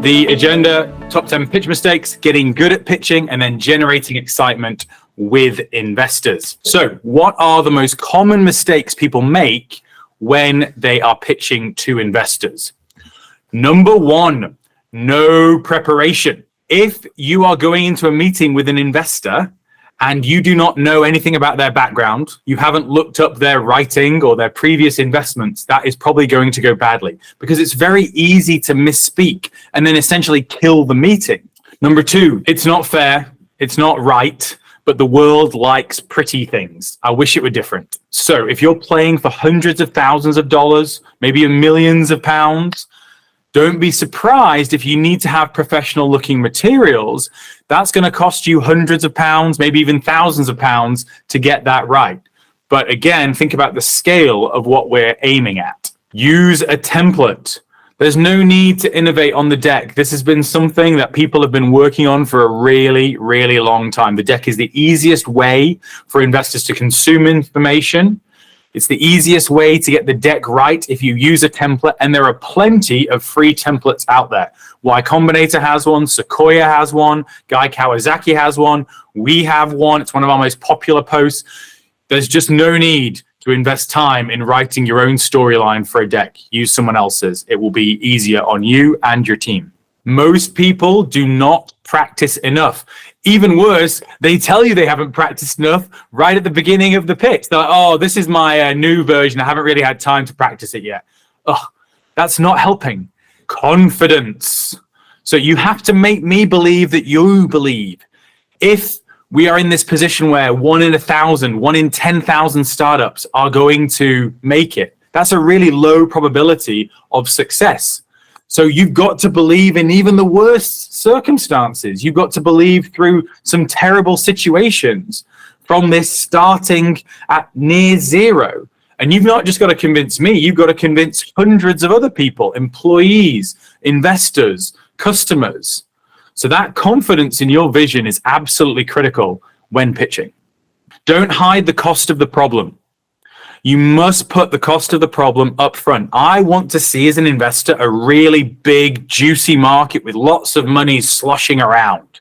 The agenda, top 10 pitch mistakes, getting good at pitching, and then generating excitement with investors. So what are the most common mistakes people make when they are pitching to investors? Number one, no preparation. If you are going into a meeting with an investor and you do not know anything about their background, you haven't looked up their writing or their previous investments, that is probably going to go badly because it's very easy to misspeak and then essentially kill the meeting. Number two, it's not fair, it's not right, but the world likes pretty things. I wish it were different. So if you're playing for hundreds of thousands of dollars, maybe millions of pounds, don't be surprised if you need to have professional looking materials. That's going to cost you hundreds of pounds, maybe even thousands of pounds to get that right. But again, think about the scale of what we're aiming at. Use a template. There's no need to innovate on the deck. This has been something that people have been working on for a really, really long time. The deck is the easiest way for investors to consume information. It's the easiest way to get the deck right if you use a template, and there are plenty of free templates out there. Y Combinator has one, Sequoia has one, Guy Kawasaki has one, we have one. It's one of our most popular posts. There's just no need to invest time in writing your own storyline for a deck. Use someone else's. It will be easier on you and your team. Most people do not practice enough. Even worse, they tell you they haven't practiced enough right at the beginning of the pitch. They're like, oh, this is my new version. I haven't really had time to practice it yet. Oh, that's not helping. Confidence. So you have to make me believe that you believe. If we are in this position where 1 in 1,000, 1 in 10,000 startups are going to make it, that's a really low probability of success. So you've got to believe in even the worst circumstances. You've got to believe through some terrible situations from this starting at near zero. And you've not just got to convince me, you've got to convince hundreds of other people, employees, investors, customers. So that confidence in your vision is absolutely critical when pitching. Don't hide the cost of the problem. You must put the cost of the problem up front. I want to see as an investor a really big, juicy market with lots of money sloshing around.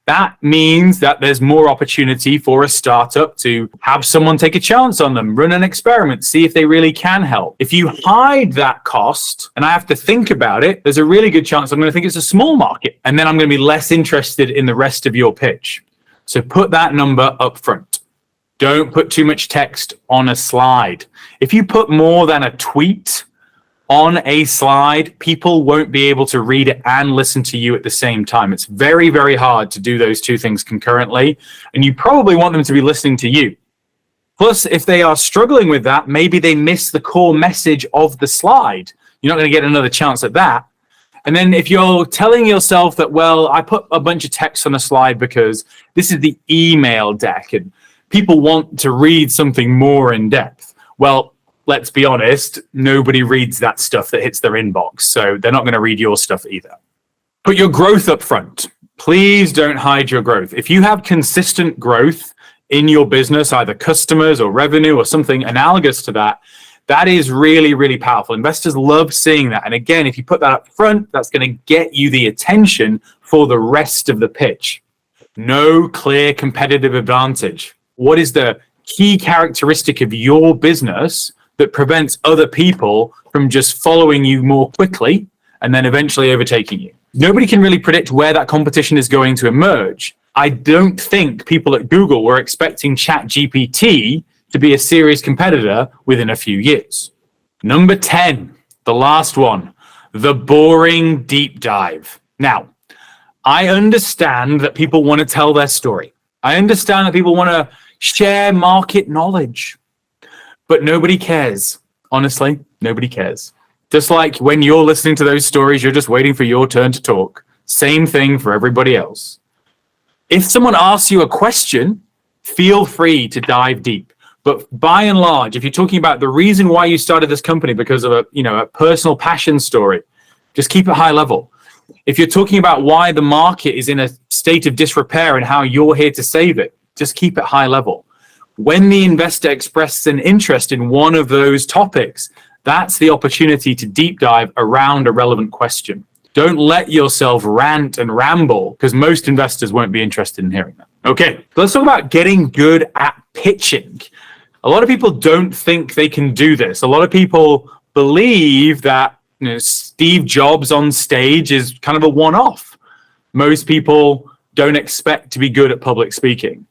That means that there's more opportunity for a startup to have someone take a chance on them, run an experiment, see if they really can help. If you hide that cost and I have to think about it, there's a really good chance I'm going to think it's a small market. And then I'm going to be less interested in the rest of your pitch. So put that number up front. Don't put too much text on a slide. If you put more than a tweet on a slide, people won't be able to read it and listen to you at the same time. It's very, very hard to do those two things concurrently, and you probably want them to be listening to you. Plus, if they are struggling with that, maybe they miss the core message of the slide. You're not going to get another chance at that. And then if you're telling yourself that, well, I put a bunch of text on a slide because this is the email deck and people want to read something more in depth. Well, let's be honest, nobody reads that stuff that hits their inbox, so they're not going to read your stuff either. Put your growth up front. Please don't hide your growth. If you have consistent growth in your business, either customers or revenue or something analogous to that, that is really, really powerful. Investors love seeing that. And again, if you put that up front, that's going to get you the attention for the rest of the pitch. No clear competitive advantage. What is the key characteristic of your business that prevents other people from just following you more quickly and then eventually overtaking you? Nobody can really predict where that competition is going to emerge. I don't think people at Google were expecting ChatGPT to be a serious competitor within a few years. Number 10, the last one, the boring deep dive. Now, I understand that people want to tell their story. I understand that people want to share market knowledge, but nobody cares. Honestly, nobody cares. Just like when you're listening to those stories, you're just waiting for your turn to talk. Same thing for everybody else. If someone asks you a question, feel free to dive deep. But by and large, if you're talking about the reason why you started this company because of a personal passion story, just keep it high level. If you're talking about why the market is in a state of disrepair and how you're here to save it, just keep it high level. When the investor expresses an interest in one of those topics, that's the opportunity to deep dive around a relevant question. Don't let yourself rant and ramble, because most investors won't be interested in hearing that. Okay, so let's talk about getting good at pitching. A lot of people don't think they can do this. A lot of people believe that Steve Jobs on stage is kind of a one-off. Most people don't expect to be good at public speaking.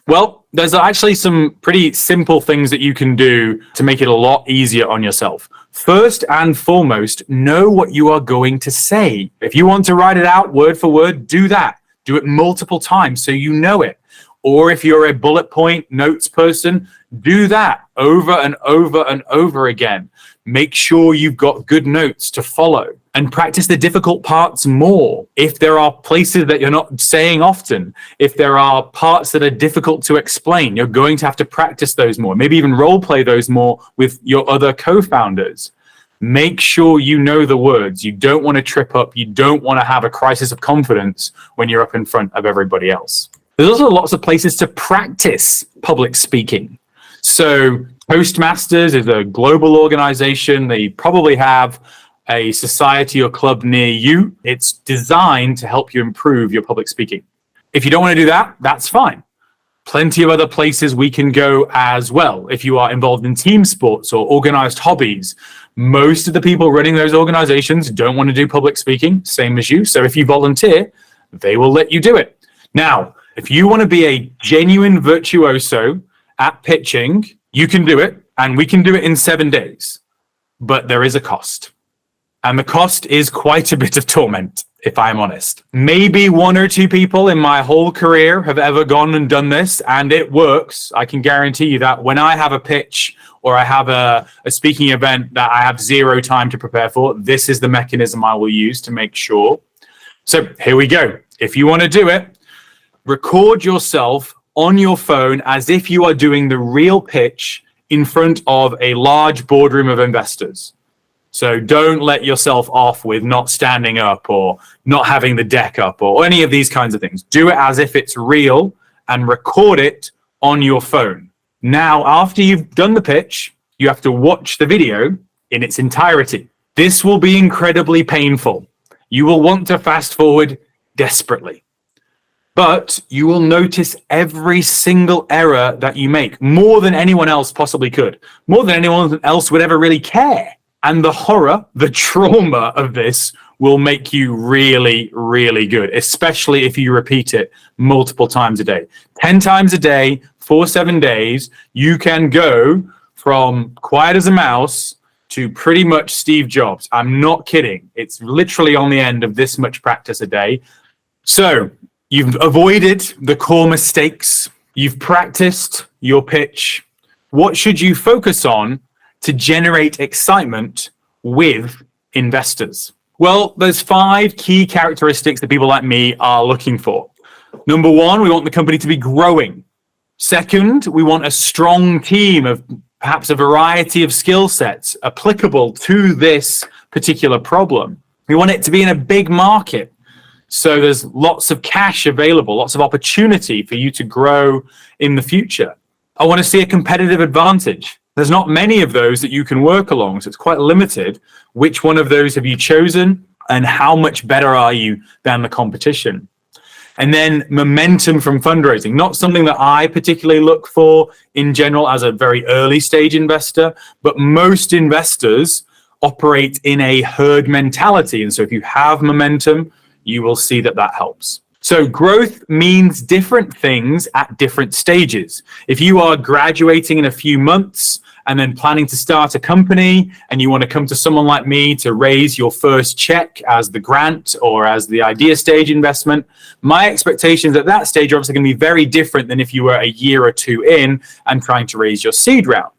Well, there's actually some pretty simple things that you can do to make it a lot easier on yourself. First and foremost, know what you are going to say. If you want to write it out word for word, do that. Do it multiple times so you know it. Or if you're a bullet point notes person, do that over and over and over again. Make sure you've got good notes to follow and practice the difficult parts more. If there are places that you're not saying often, if there are parts that are difficult to explain, you're going to have to practice those more. Maybe even role play those more with your other co-founders. Make sure you know the words. You don't want to trip up. You don't want to have a crisis of confidence when you're up in front of everybody else. There's also lots of places to practice public speaking. So Toastmasters is a global organization. They probably have a society or club near you. It's designed to help you improve your public speaking. If you don't want to do that, that's fine. Plenty of other places we can go as well. If you are involved in team sports or organized hobbies, most of the people running those organizations don't want to do public speaking, same as you. So if you volunteer, they will let you do it. Now, if you want to be a genuine virtuoso at pitching, you can do it, and we can do it in 7 days. But there is a cost. And the cost is quite a bit of torment, if I'm honest. Maybe 1 or 2 people in my whole career have ever gone and done this, and it works. I can guarantee you that when I have a pitch or I have a speaking event that I have 0 time to prepare for, this is the mechanism I will use to make sure. So here we go. If you want to do it, record yourself on your phone as if you are doing the real pitch in front of a large boardroom of investors. So don't let yourself off with not standing up or not having the deck up or any of these kinds of things. Do it as if it's real and record it on your phone. Now, after you've done the pitch, you have to watch the video in its entirety. This will be incredibly painful. You will want to fast forward desperately. But you will notice every single error that you make, more than anyone else possibly could, more than anyone else would ever really care. And the horror, the trauma of this will make you really, really good, especially if you repeat it multiple times a day. 10 times a day for 7 days, you can go from quiet as a mouse to pretty much Steve Jobs. I'm not kidding. It's literally on the end of this much practice a day. So you've avoided the core mistakes. You've practiced your pitch. What should you focus on to generate excitement with investors? Well, there's 5 key characteristics that people like me are looking for. Number 1, we want the company to be growing. Second, we want a strong team of perhaps a variety of skill sets applicable to this particular problem. We want it to be in a big market. So there's lots of cash available, lots of opportunity for you to grow in the future. I want to see a competitive advantage. There's not many of those that you can work along, so it's quite limited. Which one of those have you chosen, and how much better are you than the competition? And then momentum from fundraising, not something that I particularly look for in general as a very early stage investor, but most investors operate in a herd mentality. And so if you have momentum, you will see that that helps. So growth means different things at different stages. If you are graduating in a few months and then planning to start a company and you want to come to someone like me to raise your first check as the grant or as the idea stage investment, my expectations at that stage are obviously going to be very different than if you were a year or 2 in and trying to raise your seed round.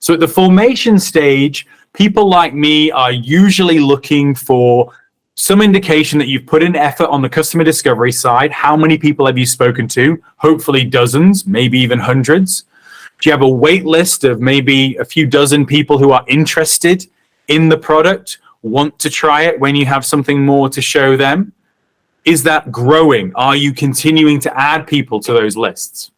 So at the formation stage, people like me are usually looking for some indication that you've put in effort on the customer discovery side. How many people have you spoken to? Hopefully dozens, maybe even hundreds. Do you have a wait list of maybe a few dozen people who are interested in the product, want to try it when you have something more to show them? Is that growing? Are you continuing to add people to those lists?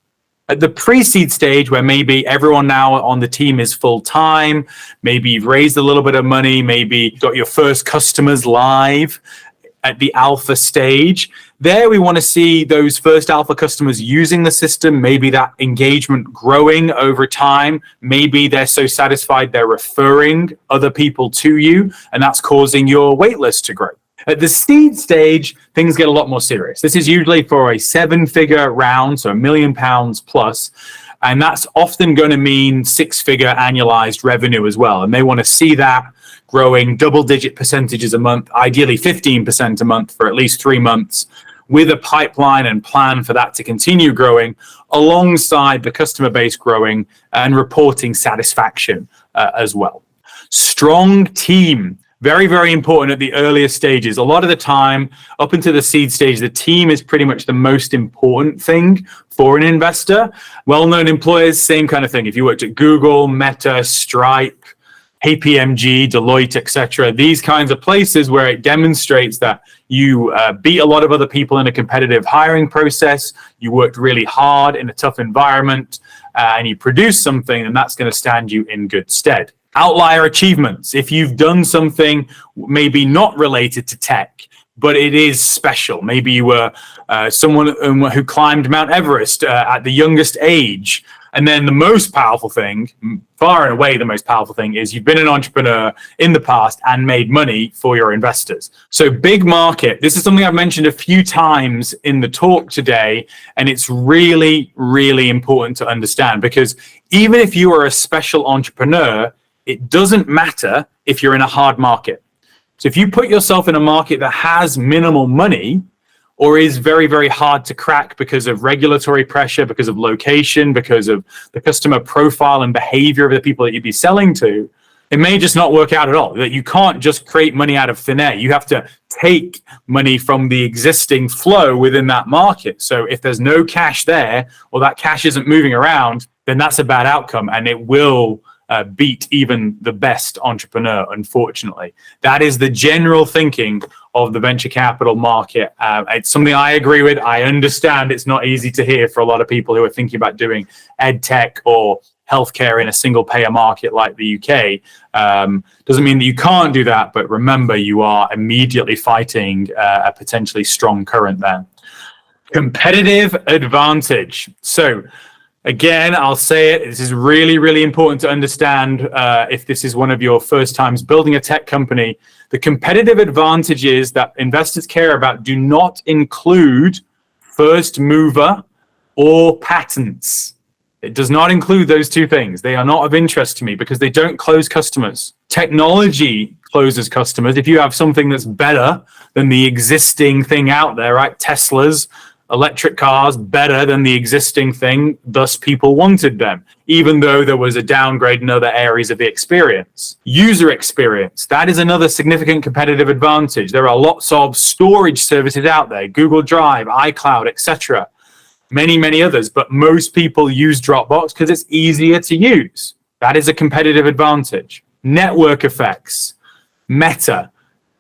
At the pre-seed stage, where maybe everyone now on the team is full-time, maybe you've raised a little bit of money, maybe got your first customers live, at the alpha stage. There we want to see those first alpha customers using the system, maybe that engagement growing over time. Maybe they're so satisfied they're referring other people to you, and that's causing your waitlist to grow. At the seed stage, things get a lot more serious. This is usually for a 7-figure round, so £1 million plus. And that's often going to mean 6-figure annualized revenue as well. And they want to see that growing double-digit percentages a month, ideally 15% a month for at least 3 months, with a pipeline and plan for that to continue growing alongside the customer base growing and reporting satisfaction as well. Strong team. Very, very important at the earlier stages. A lot of the time, up into the seed stage, the team is pretty much the most important thing for an investor. Well-known employers, same kind of thing. If you worked at Google, Meta, Stripe, KPMG, Deloitte, etc., these kinds of places where it demonstrates that you beat a lot of other people in a competitive hiring process, you worked really hard in a tough environment, and you produce something, and that's going to stand you in good stead. Outlier achievements. If you've done something maybe not related to tech, but it is special. Maybe you were someone who climbed Mount Everest at the youngest age. And then the most powerful thing, far and away the most powerful thing, is you've been an entrepreneur in the past and made money for your investors. So big market. This is something I've mentioned a few times in the talk today, and it's really, really important to understand, because even if you are a special entrepreneur, it doesn't matter if you're in a hard market. So if you put yourself in a market that has minimal money or is very, very hard to crack because of regulatory pressure, because of location, because of the customer profile and behavior of the people that you'd be selling to, it may just not work out at all. That you can't just create money out of thin air. You have to take money from the existing flow within that market. So if there's no cash there, or that cash isn't moving around, then that's a bad outcome, and it will beat even the best entrepreneur, unfortunately. That is the general thinking of the venture capital market. It's something I agree with. I understand it's not easy to hear for a lot of people who are thinking about doing ed tech or healthcare in a single payer market like the UK. Doesn't mean that you can't do that, but remember, you are immediately fighting a potentially strong current there. Competitive advantage. So again, I'll say it. This is really, really important to understand if this is one of your first times building a tech company. The competitive advantages that investors care about do not include first mover or patents. It does not include those two things. They are not of interest to me because they don't close customers. Technology closes customers. If you have something that's better than the existing thing out there, right? Tesla's electric cars better than the existing thing, thus people wanted them, even though there was a downgrade in other areas of the experience. User experience, that is another significant competitive advantage. There are lots of storage services out there, Google Drive, iCloud, etc. Many, many others, but most people use Dropbox because it's easier to use. That is a competitive advantage. Network effects, Meta.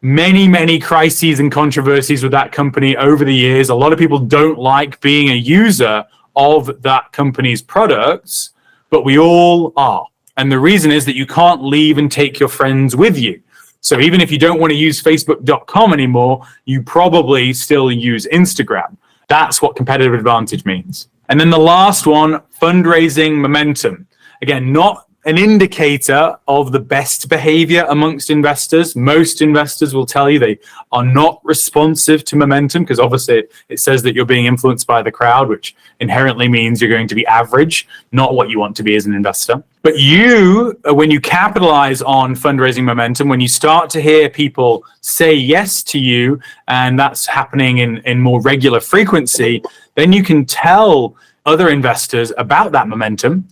Many, many crises and controversies with that company over the years. A lot of people don't like being a user of that company's products, but we all are. And the reason is that you can't leave and take your friends with you. So even if you don't want to use Facebook.com anymore, you probably still use Instagram. That's what competitive advantage means. And then the last one, fundraising momentum. Again, not an indicator of the best behavior amongst investors. Most investors will tell you they are not responsive to momentum because obviously it says that you're being influenced by the crowd, which inherently means you're going to be average, not what you want to be as an investor. But you, when you capitalize on fundraising momentum, when you start to hear people say yes to you, and that's happening in more regular frequency, then you can tell other investors about that momentum.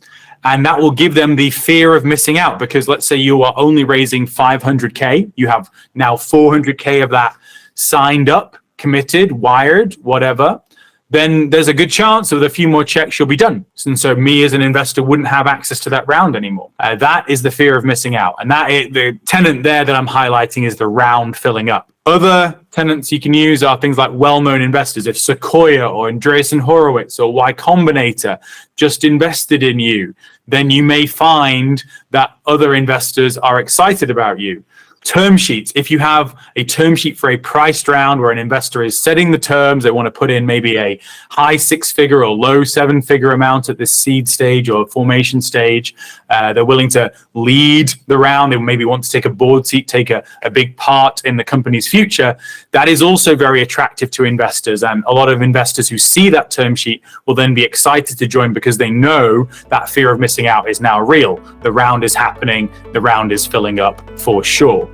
And that will give them the fear of missing out, because let's say you are only raising 500K, you have now 400K of that signed up, committed, wired, whatever, then there's a good chance with a few more checks you'll be done. And so me as an investor wouldn't have access to that round anymore. That is the fear of missing out. And that is, the tenant there that I'm highlighting is the round filling up. Other tenants you can use are things like well-known investors. If Sequoia or Andreessen Horowitz or Y Combinator just invested in you, then you may find that other investors are excited about you. Term sheets. If you have a term sheet for a priced round where an investor is setting the terms, they want to put in maybe a high 6-figure or low 7-figure amount at this seed stage or formation stage. They're willing to lead the round. They maybe want to take a board seat, take a big part in the company's future. That is also very attractive to investors. And a lot of investors who see that term sheet will then be excited to join because they know that fear of missing out is now real. The round is happening. The round is filling up for sure.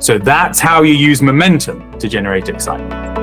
So that's how you use momentum to generate excitement.